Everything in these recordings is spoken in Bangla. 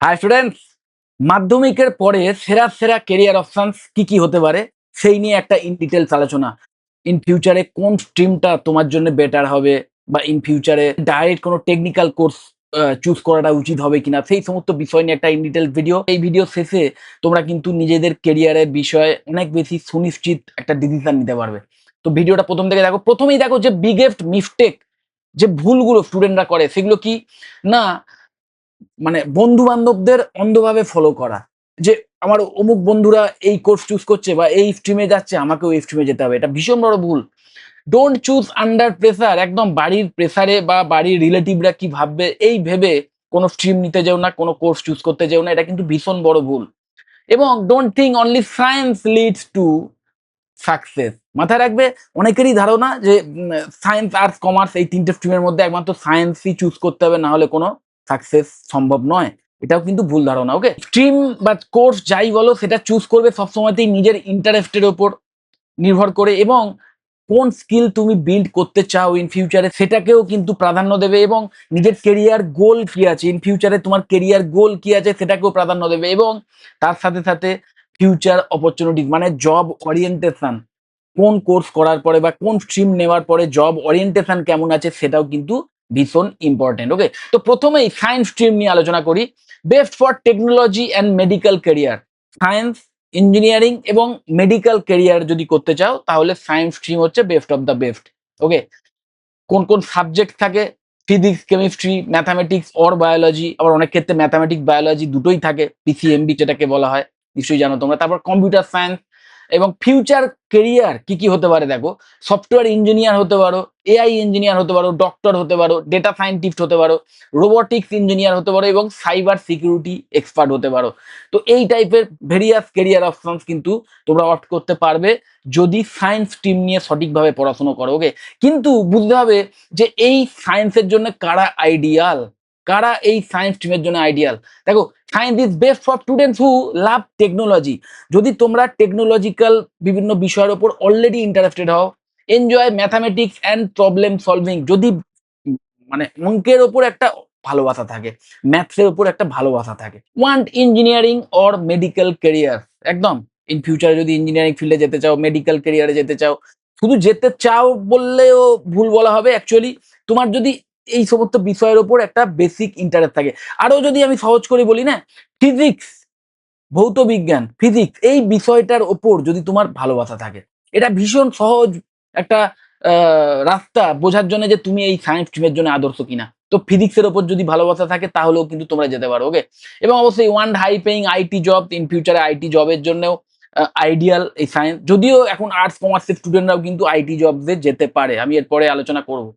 হাই স্টুডেন্টস, মাধ্যমিকের পরে সেরা সেরা কেরিয়ার অপশনস কি কি হতে পারে সেই নিয়ে একটা ইন ডিটেলস আলোচনা। ইন ফিউচারে কোন স্ট্রিমটা তোমার জন্য বেটার হবে, বা ইন ফিউচারে ডাইরেক্ট কোনো টেকনিক্যাল কোর্স চুজ করাটা উচিত হবে কিনা, সেই সমস্ত বিষয় নিয়ে একটা ইন ডিটেলস ভিডিও। এই ভিডিও শেষে তোমরা কিন্তু নিজেদের কেরিয়ারের বিষয়ে অনেক বেশি সুনিশ্চিত একটা ডিসিশন নিতে পারবে। তো ভিডিওটা প্রথম থেকে দেখো। প্রথমেই দেখো যে বিগেস্ট মিস্টেক, যে ভুলগুলো স্টুডেন্টরা করে সেগুলো কি না, মানে বন্ধু বান্ধবদের অন্ধভাবে ফলো করা। যে আমার অমুক বন্ধুরা এই কোর্স চুজ করছে বা এই স্ট্রিমে যাচ্ছে, আমাকেও এই স্ট্রিমে যেতে হবে, এটা ভীষণ বড় ভুল। Don't choose under pressure. একদম বাড়ির প্রেসারে বা বাড়ির রিলেটিভরা কি ভাববে এই ভেবে কোনো স্ট্রিম নিতে যেও না, কোনো কোর্স চুজ করতে যেও না, এটা কিন্তু ভীষণ বড় ভুল। এবং don't think only science leads to success. মাথায় রাখবে, অনেকেরই ধারণা যে সায়েন্স, আর্টস, কমার্স এই তিনটে স্ট্রিমের মধ্যে একমাত্র সায়েন্সই চুজ করতে হবে, না হলে কোনো সাকসেস সম্ভব নয়। এটাও কিন্তু ভুল ধারণা। ওকে, স্ট্রিম বা কোর্স যাই বলো সেটা চুজ করবে সবসময়তেই নিজের ইন্টারেস্টের ওপর নির্ভর করে, এবং কোন স্কিল তুমি বিল্ড করতে চাও ইন ফিউচারে সেটাকেও কিন্তু প্রাধান্য দেবে, এবং নিজের কেরিয়ার গোল কি আছে, ইন ফিউচারে তোমার কেরিয়ার গোল কি আছে সেটাকেও প্রাধান্য দেবে, এবং তার সাথে সাথে ফিউচার অপরচুনিটি মানে জব ওরিয়েন্টেশন, কোন কোর্স করার পরে বা কোন স্ট্রিম নেওয়ার পরে জব ওরিয়েন্টেশন কেমন আছে সেটাও কিন্তু ভীষণ ইম্পর্টেন্ট। ওকে, তো প্রথমেই সায়েন্স স্ট্রিম নিয়ে আলোচনা করি। Best for technology and medical career. Science, engineering এবং মেডিকেল কেরিয়ার যদি করতে চাও তাহলে সায়েন্স স্ট্রিম হচ্ছে বেস্ট অফ দ্য বেস্ট। ওকে, কোন কোন সাবজেক্ট থাকে? Physics, chemistry, mathematics or biology. আবার অনেক ক্ষেত্রে ম্যাথামেটিক্স, বায়োলজি দুটোই থাকে, পিসিএমবি যেটাকে বলা হয়, নিশ্চয়ই জানো তোমরা। তারপর কম্পিউটার সায়েন্স। এবং ফিউচার কেরিয়ার কি কি হতে পারে দেখো, সফটওয়্যার ইঞ্জিনিয়ার হতে পারো, এআই ইঞ্জিনিয়ার হতে পারো, ডক্টর হতে পারো, ডেটা সায়েন্টিস্ট হতে পারো, রোবোটিক্স ইঞ্জিনিয়ার হতে পারো, এবং সাইবার সিকিউরিটি এক্সপার্ট হতে পারো। তো এই টাইপের ভেরিয়াস কেরিয়ার অপশনস কিন্তু তোমরা অপ্ট করতে পারবে যদি সায়েন্স স্ট্রিম নিয়ে সঠিকভাবে পড়াশোনা করো। ওকে, কিন্তু বুঝতে হবে যে এই সায়েন্সের জন্য কারা আইডিয়াল, কারা এই সায়েন্স স্ট্রিমের জন্য আইডিয়াল। দেখো, science is best for students who love technology. যদি তোমরা টেকনোলজিক্যাল বিভিন্ন বিষয়ের ওপর অলরেডি ইন্টারেস্টেড হও, enjoy mathematics and problem solving, যদি মানে অঙ্কের ওপর একটা ভালোবাসা থাকে, ম্যাথসের ওপর একটা ভালোবাসা থাকে, want engineering or medical career. একদম ইন ফিউচারে যদি ইঞ্জিনিয়ারিং ফিল্ডে যেতে চাও, মেডিকেল কেরিয়ারে যেতে চাও, শুধু যেতে চাও বললেও ভুল বলা হবে। অ্যাকচুয়ালি তোমার যদি এই সমস্ত বিষয়ের ওপর একটা বেসিক ইন্টারেস্ট থাকে, আরো যদি আমি সহজ করে বলি না, ফিজিক্স, ভৌত বিজ্ঞান, ফিজিক্স এই বিষয়টার ওপর যদি তোমার ভালোবাসা থাকে, এটা ভীষণ সহজ একটা রাস্তা বোঝার জন্য যে তুমি এই সায়েন্স স্ট্রিমের জন্য আদর্শ কিনা। তো ফিজিক্সের ওপর যদি ভালোবাসা থাকে তাহলেও কিন্তু তোমরা যেতে পারো। ওকে, এবং অবশ্যই one high paying IT job. In ফিউচারে আইটি জবের জন্যও আইডিয়াল এই সায়েন্স, যদিও এখন আর্টস কমার্সের স্টুডেন্টরাও কিন্তু আইটি জবসে যেতে পারে, আমি এরপরে আলোচনা করব।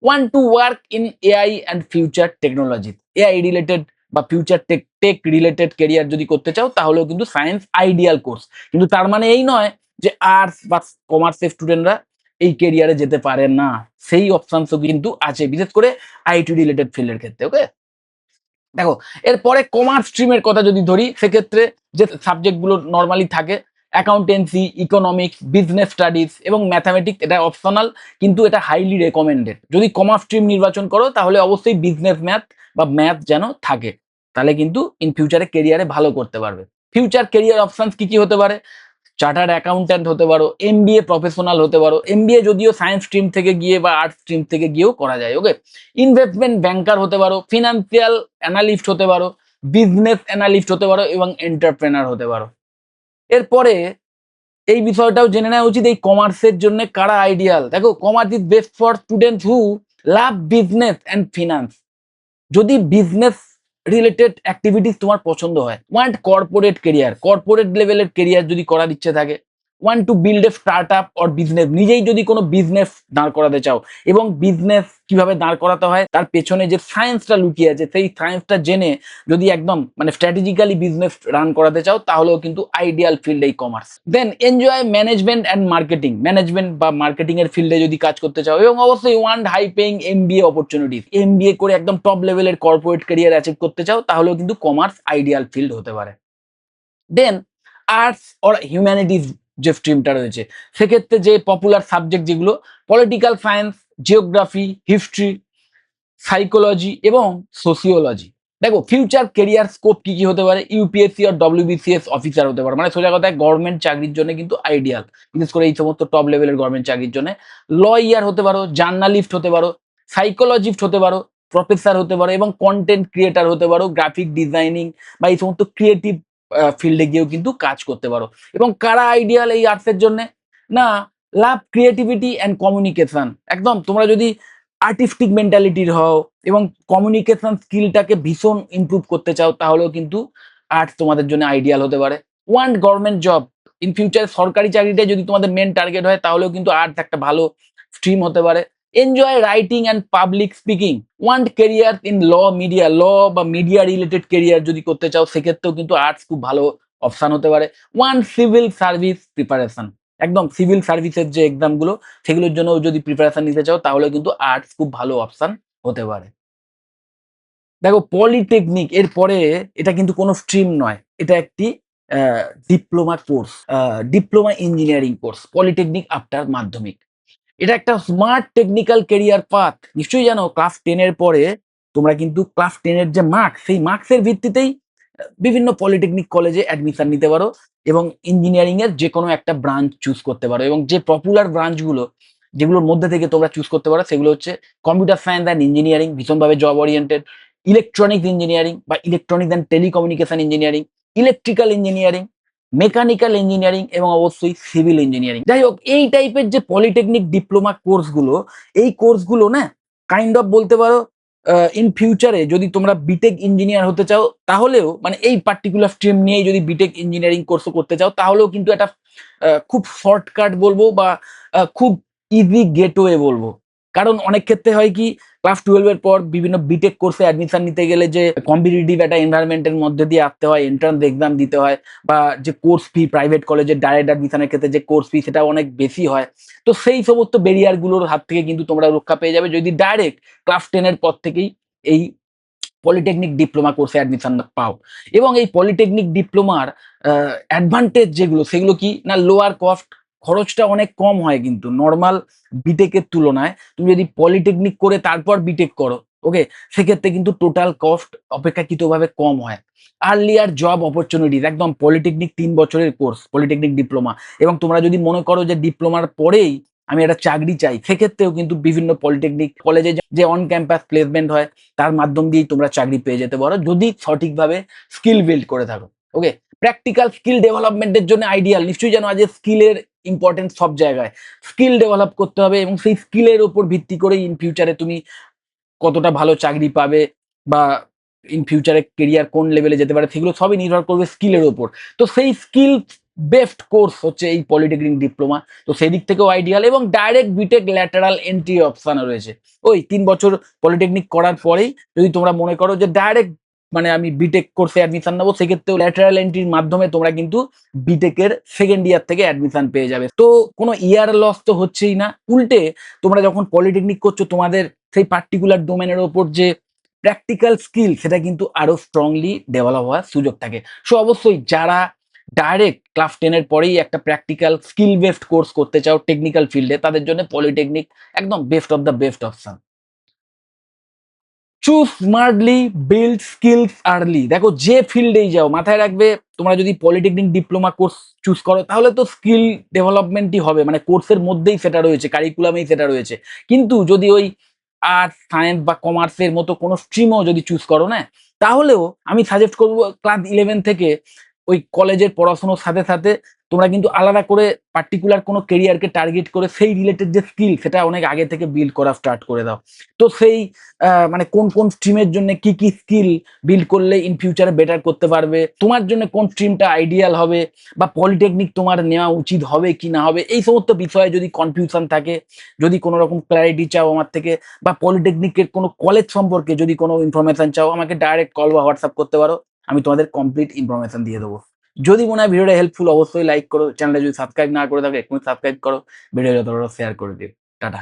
One to work in AI and future technology. AI related বা ফিউচার টেক রিলেটেড কেরিয়ার যদি করতে চাও তাহলেও কিন্তু সায়েন্স আইডিয়াল কোর্স। কিন্তু তার মানে এই নয় যে আর্টস বা কমার্সের স্টুডেন্টরা এই কেরিয়ারে যেতে পারে না, সেই অপশনসও কিন্তু আছে, বিশেষ করে আইটি রিলেটেড ফিল্ডের ক্ষেত্রে। ওকে, দেখো এরপরে কমার্স স্ট্রিমের কথা যদি ধরি, সেক্ষেত্রে যে সাবজেক্টগুলো নর্মালি থাকে, অ্যাকাউন্টেন্সি, ইকোনমিক্স, বিজনেস স্টাডিজ এবং ম্যাথামেটিক্স, এটা অপশনাল কিন্তু এটা হাইলি রেকমেন্ডেড। যদি কমার্স স্ট্রিম নির্বাচন করো তাহলে অবশ্যই বিজনেস ম্যাথ বা ম্যাথ যেন থাকে, তাহলে কিন্তু ইন ফিউচারে কেরিয়ারে ভালো করতে পারবে। ফিউচার কেরিয়ার অপশনস কি কি হতে পারে? চার্টার্ড অ্যাকাউন্ট্যান্ট হতে পারো, এমবিএ প্রফেশনাল হতে পারো। এমবিএ যদিও সায়েন্স স্ট্রিম থেকে গিয়ে বা আর্টস স্ট্রিম থেকে গিয়েও করা যায়। ওকে, ইনভেস্টমেন্ট ব্যাংকার হতে পারো, ফিনান্সিয়াল অ্যানালিস্ট হতে পারো, বিজনেস অ্যানালিস্ট হতে পারো, এবং এন্টারপ্রেনার হতে পারো। এরপরে এই বিষয়টাও জেনে নেওয়া উচিত এই কমার্সের জন্য কারা আইডিয়াল। দেখো, commerce is best for students who love business and finance. যদি বিজনেস রিলেটেড অ্যাক্টিভিটিস তোমার পছন্দ হয়, ওয়ান্ট কর্পোরেট কেরিয়ার, কর্পোরেট লেভেলের কেরিয়ার যদি করার ইচ্ছে থাকে, want to build a start up or business, নিজেই যদি কোনো বিজনেস দাঁড় করাতে চাও, এবং বিজনেস কিভাবে দাঁড় করাতে হয় তার পেছনে যে সায়েন্সটা লুকিয়ে আছে সেই সায়েন্সটা জেনে যদি একদম মানে স্ট্র্যাটেজিক্যালি বিজনেস রান করাতে চাও তাহলেও কিন্তু আইডিয়াল ফিল্ড এই commerce. Then enjoy management and marketing, management বা মার্কেটিং এর ফিল্ডে যদি কাজ করতে চাও, এবং অবশ্যই want high paying MBA opportunities, MBA করে একদম টপ লেভেলের কর্পোরেট ক্যারিয়ার অ্যাচিভ করতে চাও তাহলেও কিন্তু কমার্স আইডিয়াল ফিল্ড হতে পারে। দেন আর্টস অর হিউম্যানিটিস যে স্ট্রিমটা রয়েছে, সেক্ষেত্রে যে পপুলার সাবজেক্ট যেগুলো, political science, geography, history, psychology এবং সোসিওলজি। দেখো ফিউচার কেরিয়ার স্কোপ কি কি হতে পারে, ইউপিএসসি আর ডব্লিউবিসিএস অফিসার হতে পারে, মানে সোজা কথায় গভর্নমেন্ট চাকরির জন্য কিন্তু আইডিয়াল, বিশেষ করে এই সমস্ত টপ লেভেলের গভর্নমেন্ট চাকরির জন্য। লয়ার হতে পারো, জার্নালিস্ট হতে পারো, সাইকোলজিস্ট হতে পারো, প্রফেসর হতে পারো, এবং কন্টেন্ট ক্রিয়েটার হতে পারো, গ্রাফিক ডিজাইনিং বা এই সমস্ত ক্রিয়েটিভ ফিল্ডে গিয়েও কিন্তু কাজ করতে পারো। এবং কারা আইডিয়াল এই আর্টসের জন্য? না, লাভ ক্রিয়েটিভিটি অ্যান্ড কমিউনিকেশন। একদম তোমরা যদি আর্টিস্টিক মেন্টালিটির হও এবং কমিউনিকেশন স্কিলটাকে ভীষণ ইমপ্রুভ করতে চাও, তাহলেও কিন্তু আর্টস তোমাদের জন্য আইডিয়াল হতে পারে। Want government job in future, সরকারি চাকরিটাই যদি তোমাদের মেন টার্গেট হয়, তাহলেও কিন্তু আর্টস একটা ভালো স্ট্রিম হতে পারে। Enjoy writing and public speaking. Want career in law, media, law বা মিডিয়া রিলেটেড কেরিয়ার যদি করতে চাও, সেক্ষেত্রেও কিন্তু আর্টস খুব ভালো অপশন হতে পারে। ওয়ান্ট সিভিল সার্ভিস প্রিপারেশন, একদম সিভিল সার্ভিসের যে এক্সাম গুলো, সেগুলোর জন্য যদি প্রিপারেশন নিতে চাও, তাহলে কিন্তু আর্টস খুব ভালো অপশন হতে পারে। দেখো পলিটেকনিক এর পরে, এটা কিন্তু কোনো স্ট্রিম নয়, এটা একটি diploma course, diploma engineering course, polytechnic after মাধ্যমিক। এটা একটা স্মার্ট টেকনিক্যাল কেরিয়ার পাথ। নিশ্চয়ই জানো ক্লাস 10 এর পরে তোমরা কিন্তু ক্লাস 10 এর যে মার্কস, সেই মার্কসের ভিত্তিতেই বিভিন্ন পলিটেকনিক কলেজে অ্যাডমিশন নিতে পারো এবং ইঞ্জিনিয়ারিং এর যে কোনো একটা ব্রাঞ্চ চুজ করতে পারো। এবং যে পপুলার ব্রাঞ্চগুলো, যেগুলোর মধ্যে থেকে তোমরা চুজ করতে পারো, সেগুলো হচ্ছে কম্পিউটার সায়েন্স অ্যান্ড ইঞ্জিনিয়ারিং, ভীষণভাবে জব ওরিয়েন্টেড; ইলেকট্রনিক্স ইঞ্জিনিয়ারিং বা electronics and telecommunication engineering; electrical engineering; mechanical engineering এবং অবশ্যই সিভিল ইঞ্জিনিয়ারিং। যাই হোক, এই টাইপের যে পলিটেকনিক ডিপ্লোমা কোর্সগুলো, এই কোর্সগুলো না কাইন্ড অফ বলতে পারো ইন ফিউচারে যদি তোমরা বিটেক ইঞ্জিনিয়ার হতে চাও, তাহলেও মানে এই পার্টিকুলার স্ট্রিম নিয়েই যদি বিটেক ইঞ্জিনিয়ারিং কোর্স করতে চাও, তাহলেও কিন্তু একটা খুব শর্টকাট বলবো বা খুব ইজি গেটওয়ে বলবো। কারণ অনেক ক্ষেত্রে হয় কি, ক্লাস 12 এর পর বিভিন্ন বিটেক কোর্সে অ্যাডমিশন নিতে গেলে যে কম্পিটিটিভ একটা এনভায়রনমেন্টের মধ্যে দিয়ে আসতে হয়, এন্ট্রান্স এক্সাম দিতে হয়, বা যে কোর্স ফি প্রাইভেট কলেজের ডাইরেক্ট অ্যাডমিশনের ক্ষেত্রে যে কোর্স ফি, সেটা অনেক বেশি হয়। তো সেই সমস্ত ব্যারিয়ার গুলোর হাত থেকে কিন্তু তোমরা রক্ষা পেয়ে যাবে যদি ডাইরেক্ট ক্লাস 10 এর পর থেকেই এই পলিটেকনিক ডিপ্লোমা কোর্সে অ্যাডমিশন পাও। এবং এই পলিটেকনিক ডিপ্লোমার অ্যাডভান্টেজ যেগুলো, সেগুলো কি না, লোয়ার কস্ট, খরচটা অনেক কম হয় কিন্তু নর্মাল বিটেকের তুলনায়। তুমি যদি পলিটেকনিক করে তারপর বিটেক করো, ওকে, সেক্ষেত্রে কিন্তু টোটাল কস্ট অপেক্ষাকৃতভাবে কম হয়। আর্লিয়ার জব অপরচুনিটিস, একদম পলিটেকনিক 3 বছরের কোর্স, পলিটেকনিক ডিপ্লোমা। এবং তোমরা যদি মনে করো যে ডিপ্লোমার পরেই আমি একটা চাকরি চাই, সেক্ষেত্রেও কিন্তু বিভিন্ন পলিটেকনিক কলেজে যে অন ক্যাম্পাস প্লেসমেন্ট হয়, তার মাধ্যম দিয়েই তোমরা চাকরি পেয়ে যেতে পারো, যদি সঠিকভাবে স্কিল বিল্ড করে থাকো। ওকে, প্র্যাকটিক্যাল স্কিল ডেভেলপমেন্টের জন্য আইডিয়াল। নিশ্চয়ই জানো আজ স্কিলের ইম্পর্টেন্স সব জায়গায়। স্কিল ডেভেলপ করতে হবে এবং সেই স্কিলের উপর ভিত্তি করে ইন ফিউচারে তুমি কতটা ভালো চাকরি পাবে বা ইন ফিউচারে কেরিয়ার কোন লেভেলে যেতে পারে, সেগুলো সবই নির্ভর করবে স্কিলের উপর। তো সেই স্কিল বেস্ট কোর্স হচ্ছে এই পলিটেকনিক ডিপ্লোমা। তো সেই দিক থেকেও আইডিয়াল, এবং ডাইরেক্ট বিটেক ল্যাটারাল এন্ট্রি অপশনও রয়েছে। ওই 3 বছর পলিটেকনিক করার পরেই যদি তোমরা মনে করো যে ডাইরেক্ট মানে আমি বিটেক কোর্সে অ্যাডমিশন নেবো, সেক্ষেত্রেও ল্যাটারাল এন্ট্রির মাধ্যমে তোমরা কিন্তু বিটেকের সেকেন্ড ইয়ার থেকে অ্যাডমিশন পেয়ে যাবে। তো কোনো ইয়ার লস তো হচ্ছেই না, উল্টে তোমরা যখন পলিটেকনিক করছো, তোমাদের সেই পার্টিকুলার ডোমেনের ওপর যে প্র্যাকটিক্যাল স্কিল, সেটা কিন্তু আরো স্ট্রংলি ডেভেলপ হওয়ার সুযোগ থাকে। সো অবশ্যই যারা ডাইরেক্ট ক্লাস 10 এর পরেই একটা প্র্যাকটিক্যাল স্কিল বেসড কোর্স করতে চাও টেকনিক্যাল ফিল্ডে, তাদের জন্য পলিটেকনিক একদম best of the best option. Choose smartly, build skills early. দেখো যে ফিল্ডেই যাও, মাথায় রাখবে তোমরা যদি পলিটেকনিক ডিপ্লোমা কোর্স চুজ করো, তাহলে তো স্কিল ডেভেলপমেন্টই হবে, মানে কোর্সের মধ্যেই সেটা রয়েছে, কারিকুলামেই সেটা রয়েছে। কিন্তু যদি ওই আর্টস, সায়েন্স বা কমার্সের মতো কোনো স্ট্রিমও যদি চুজ করো না, তাহলেও আমি সাজেস্ট করবো ক্লাস 11 থেকে ওই কলেজের পড়াশোনার সাথে সাথে তোমরা কিন্তু আলাদা করে পার্টিকুলার কোনো কেরিয়ারকে টার্গেট করে সেই রিলেটেড যে স্কিল, সেটা অনেক আগে থেকে বিল্ড করা স্টার্ট করে দাও। তো সেই মানে কোন কোন স্ট্রিমের জন্য কি কি স্কিল বিল্ড করলে ইন ফিউচারে বেটার করতে পারবে, তোমার জন্য কোন স্ট্রিমটা আইডিয়াল হবে, বা পলিটেকনিক তোমার নেওয়া উচিত হবে কি না হবে, এই সমস্ত বিষয়ে যদি কনফিউশন থাকে, যদি কোনো রকম ক্ল্যারিটি চাও আমার থেকে, বা পলিটেকনিকের কোনো কলেজ সম্পর্কে যদি কোনো ইনফরমেশন চাও, আমাকে ডাইরেক্ট কল বা হোয়াটসঅ্যাপ করতে পারো, আমি তোমাদের কমপ্লিট ইনফরমেশন দিয়ে দেবো। যদি মনে হয় ভিডিওটা হেল্পফুল, অবশ্যই লাইক করো। চ্যানেলটা যদি সাবস্ক্রাইব না করে থাকো, এক্ষুনি সাবস্ক্রাইব করো। ভিডিও যত বড় শেয়ার করে দিও। টাটা।